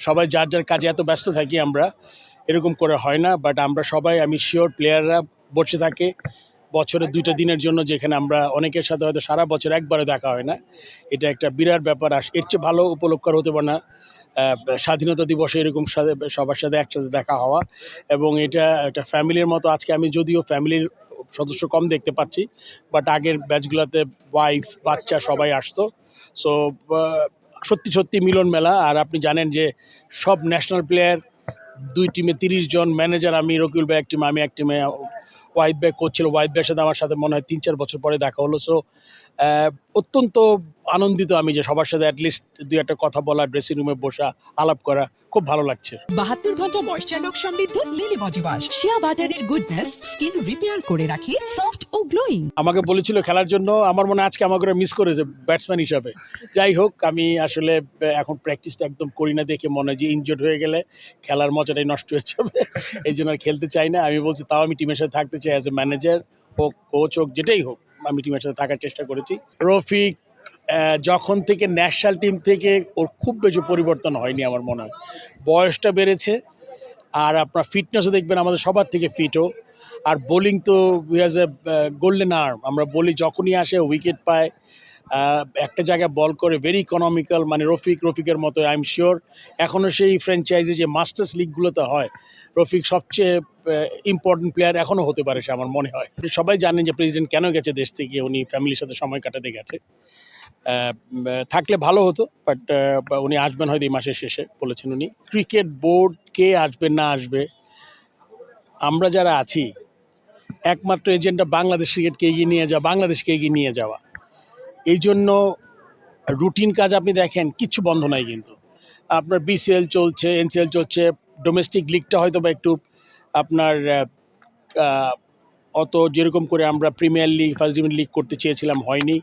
সবাই যার যার কাজে এত ব্যস্ত থাকি আমরা, এরকম করে হয় না। বাট আমরা সবাই, আমি শিওর প্লেয়াররা বসে থাকে বছরে 2টা দিনের জন্য, যেখানে আমরা অনেকের সাথে হয়তো সারা বছর একবারে দেখা হয় না। এটা একটা বিরাট ব্যাপার। এর চেয়ে ভালো উপলক্ষ হতে পারে না স্বাধীনতা দিবসে এরকম সবার সাথে একসাথে দেখা হওয়া। এবং এটা একটা ফ্যামিলির মতো। আজকে আমি যদিও ফ্যামিলির সদস্য কম দেখতে পাচ্ছি, বাট আগের ব্যাচগুলোতে ওয়াইফ বাচ্চা সবাই আসতো। সো সত্যি সত্যি মিলন মেলা। আর আপনি জানেন যে সব ন্যাশনাল প্লেয়ার, 2 টিমে 30 জন, ম্যানেজার আমি, রকিউল ভাই এক টিমে, আমি এক টিমে, ওয়াহিদ ভাই কোচ ছিল। ওয়াহিদ ভাইয়ের সাথে আমার সাথে মনে হয় 3-4 বছর পরে দেখা হলো। সো অত্যন্ত আনন্দিত আমি যে সবার সাথে অ্যাটলিস্ট 2-একটা কথা বলা, ড্রেসিং রুমে বসা, আলাপ করা খুব ভালো লাগছে। 72 ঘন্টা ময়েশ্চার লক সমৃদ্ধ লিলি বডি ওয়াশ, শিয়া বাটারের গুডনেস স্কিন রিপেয়ার করে রাখে সফট ও গ্লোয়িং। আমাকে বলেছিল খেলার জন্য, আমার মনে হয় আজকে আমাকে মিস করেছে ব্যাটসম্যান হিসাবে। যাই হোক, আমি আসলে এখন প্র্যাকটিসটা একদম করি না দেখে মনে হয় যে ইনজোর্ড হয়ে গেলে খেলার মজাটাই নষ্ট হয়ে যাবে, এই জন্য আর খেলতে চাই না। আমি বলছি তাও আমি টিমের সাথে থাকতে চাই, অ্যাজ এ ম্যানেজার হোক, কোচ হোক, যেটাই হোক, আমি টিমের সাথে থাকার চেষ্টা করেছি। রফিক যখন থেকে ন্যাশনাল টিম থেকে ওর খুব বেশি পরিবর্তন হয়নি আমার মনে হয়। বয়সটা বেড়েছে, আর আপনার ফিটনেসও দেখবেন আমাদের সবার থেকে ফিটও। আর বোলিং তো হ্যাজ এ গোল্ডেন আর্ম। আমরা বলি যখনই আসে উইকেট পায়, একটা জায়গায় বল করে, ভেরি ইকোনমিক্যাল। মানে রফিকের মতো আই এম শিওর এখনও সেই ফ্র্যাঞ্চাইজি যে মাস্টার্স লিগগুলোতে হয়, রফিক সবচেয়ে ইম্পর্টেন্ট প্লেয়ার এখনও হতে পারে সে, আমার মনে হয়। সবাই জানেন যে প্রেসিডেন্ট কেন গেছে দেশ থেকে, উনি ফ্যামিলির সাথে সময় কাটাতে গেছে। থাকলে ভালো হতো, বাট উনি আসবেন হয়তো এই মাসের শেষে বলেছেন উনি। ক্রিকেট বোর্ড কে আসবে না আসবে, আমরা যারা আছি একমাত্র এজেন্ডা বাংলাদেশ ক্রিকেটকে এগিয়ে নিয়ে যাওয়া, বাংলাদেশকে এগিয়ে নিয়ে যাওয়া। এই জন্য রুটিন কাজ আপনি দেখেন কিচ্ছু বন্ধ নাই, কিন্তু আপনার বিসিএল চলছে, এনসিএল চলছে, ডোমেস্টিক লিগটা হয়তো বা একটু আপনার অত যেরকম করে আমরা premier league, first division league করতে চেয়েছিলাম হয়নি,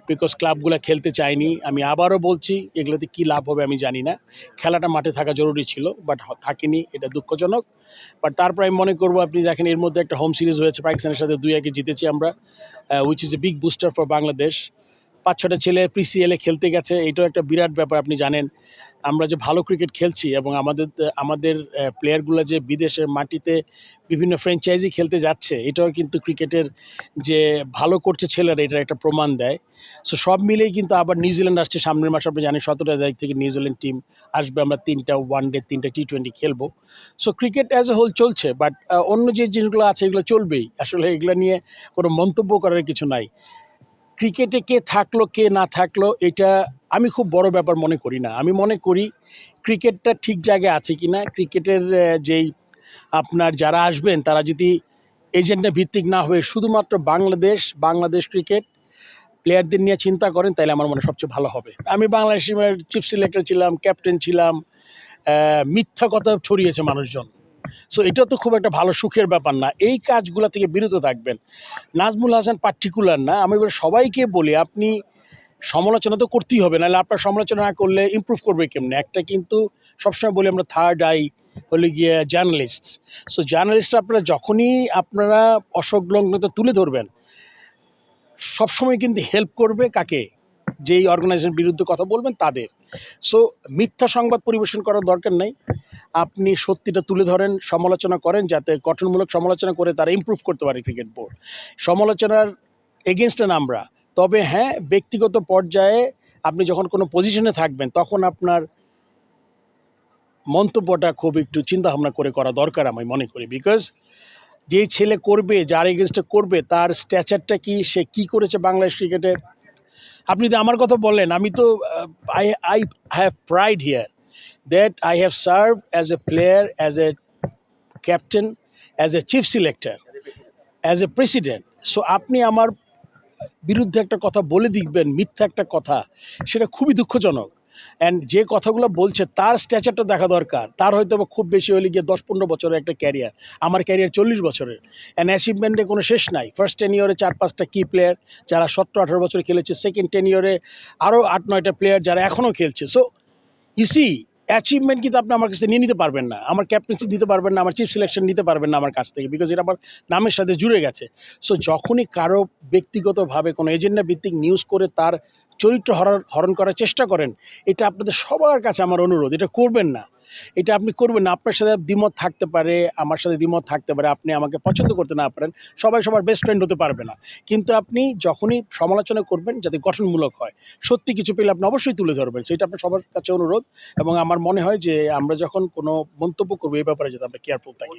বিকজ ক্লাবগুলো খেলতে চায়নি। আমি আবারও বলছি, এগুলোতে কী লাভ হবে আমি জানি না। খেলাটা মাঠে থাকা জরুরি ছিল, বাট থাকেনি, এটা দুঃখজনক। বাট তারপর আমি মনে করবো, আপনি দেখেন এর মধ্যে একটা হোম সিরিজ হয়েছে, পাকিস্তানের সাথে 2-1 জিতেছি আমরা, which is a big booster for Bangladesh. 5-6টা ছেলে প্রিসিএলে খেলতে গেছে, এটাও একটা বিরাট ব্যাপার। আপনি জানেন আমরা যে ভালো ক্রিকেট খেলছি, এবং আমাদের প্লেয়ারগুলো যে বিদেশের মাটিতে বিভিন্ন ফ্র্যাঞ্চাইজি খেলতে যাচ্ছে, এটাও কিন্তু ক্রিকেটের যে ভালো করছে ছেলেরা, এটার একটা প্রমাণ দেয়। সো সব মিলেই কিন্তু আবার নিউজিল্যান্ড আসছে সামনের মাসে। আপনি জানেন 17 তারিখ থেকে নিউজিল্যান্ড টিম আসবে, আমরা 3টা ওয়ানডে, 3টা টি20 খেলবো। So cricket as a whole চলছে, বাট অন্য যে জিনিসগুলো আছে এগুলো চলবেই। আসলে এগুলো নিয়ে কোনো মন্তব্য করার কিছু নাই। ক্রিকেটে কে থাকলো কে না থাকলো এটা আমি খুব বড় ব্যাপার মনে করি না। আমি মনে করি ক্রিকেটটা ঠিক জায়গায় আছে কি না, ক্রিকেটের যেই আপনার যারা আসবেন তারা যদি এজেন্ডা ভিত্তিক না হয়ে শুধুমাত্র বাংলাদেশ ক্রিকেট প্লেয়ারদের নিয়ে চিন্তা করেন, তাহলে আমার মনে সবচেয়ে ভালো হবে। আমি বাংলাদেশ টিমের চিফ সিলেক্টর ছিলাম, ক্যাপ্টেন ছিলাম, মিথ্যা কথা ছড়িয়েছে মানুষজন। সো এটা তো খুব একটা ভালো সুখের ব্যাপার না। এই কাজগুলো থেকে বিরত থাকবেন। নাজমুল হাসান পার্টিকুলার না, আমি সবাইকে বলি আপনি সমালোচনা তো করতেই হবে, নাহলে আপনার সমালোচনা না করলে ইমপ্রুভ করবে কেমনে। একটা কিন্তু সবসময় বলি আমরা থার্ড আই হলে গিয়ে জার্নালিস্ট। সো জার্নালিস্ট আপনারা যখনই আপনারা অসংলগ্নতা তুলে ধরবেন, সবসময় কিন্তু হেল্প করবে কাকে, যেই অর্গানাইজেশনের বিরুদ্ধে কথা বলবেন তাদের। সো মিথ্যা সংবাদ পরিবেশন করার দরকার নেই। আপনি সত্যিটা তুলে ধরেন, সমালোচনা করেন, যাতে গঠনমূলক সমালোচনা করে তারা ইমপ্রুভ করতে পারে ক্রিকেট বোর্ড। সমালোচনার এগেনস্টে না আমরা। তবে হ্যাঁ, ব্যক্তিগত পর্যায়ে আপনি যখন কোনো পজিশনে থাকবেন, তখন আপনার মন্তব্যটা খুব একটু চিন্তাভাবনা করে করা দরকার আমি মনে করি। বিকজ যেই ছেলে করবে, যার এগেনস্টে করবে, তার স্ট্যাচারটা কি, সে কী করেছে বাংলাদেশ ক্রিকেটে। আপনি তো আমার কথা বললেন, আমি তো I have pride here that I have served as a player, as a captain, as a chief selector, as a president. So আপনি আমার বিরুদ্ধে একটা কথা বলে দিবেন, মিথ্যা একটা কথা, সেটা খুবই দুঃখজনক। অ্যান্ড যে কথাগুলো বলছে তার স্ট্যাচারটা দেখা দরকার। তার হয়তো খুব বেশি হলে গিয়ে 10-15 বছরের একটা ক্যারিয়ার, আমার ক্যারিয়ার 40 বছরের। অ্যান্ড অ্যাচিভমেন্টে কোনো শেষ নাই। ফার্স্ট টেনিয়রে 4-5টা কি প্লেয়ার যারা 17-18 বছর খেলেছে, সেকেন্ড টেনিয়রে আরও 8-9টা প্লেয়ার যারা এখনও খেলছে। সো ইউ সি, অ্যাচিভমেন্ট কিন্তু আপনি আমার কাছ থেকে নিয়ে নিতে পারবেন না, আমার ক্যাপ্টেন্সি দিতে পারবেন না, আমার চিফ সিলেকশন নিতে পারবেন না আমার কাছ থেকে, বিকজ এটা আমার নামের সাথে জুড়ে গেছে। সো যখনই কারো ব্যক্তিগতভাবে কোনো এজেন্ডা ভিত্তিক নিউজ করে তার চরিত্র হরণ করার চেষ্টা করেন, এটা আপনাদের সবার কাছে আমার অনুরোধ, এটা করবেন না। এটা আপনি করবেন না। আপনার সাথে দ্বিমত থাকতে পারে, আমার সাথে দ্বিমত থাকতে পারে, আপনি আমাকে পছন্দ করতে না পারেন, সবাই সবার বেস্ট ফ্রেন্ড হতে পারবে না। কিন্তু আপনি যখনই সমালোচনা করবেন যাতে গঠনমূলক হয়, সত্যি কিছু পেলে আপনি অবশ্যই তুলে ধরবেন, সেটা আপনার সবার কাছে অনুরোধ। এবং আমার মনে হয় যে আমরা যখন কোনো মন্তব্য করবো এই ব্যাপারে যাতে আমরা কেয়ারফুল থাকি।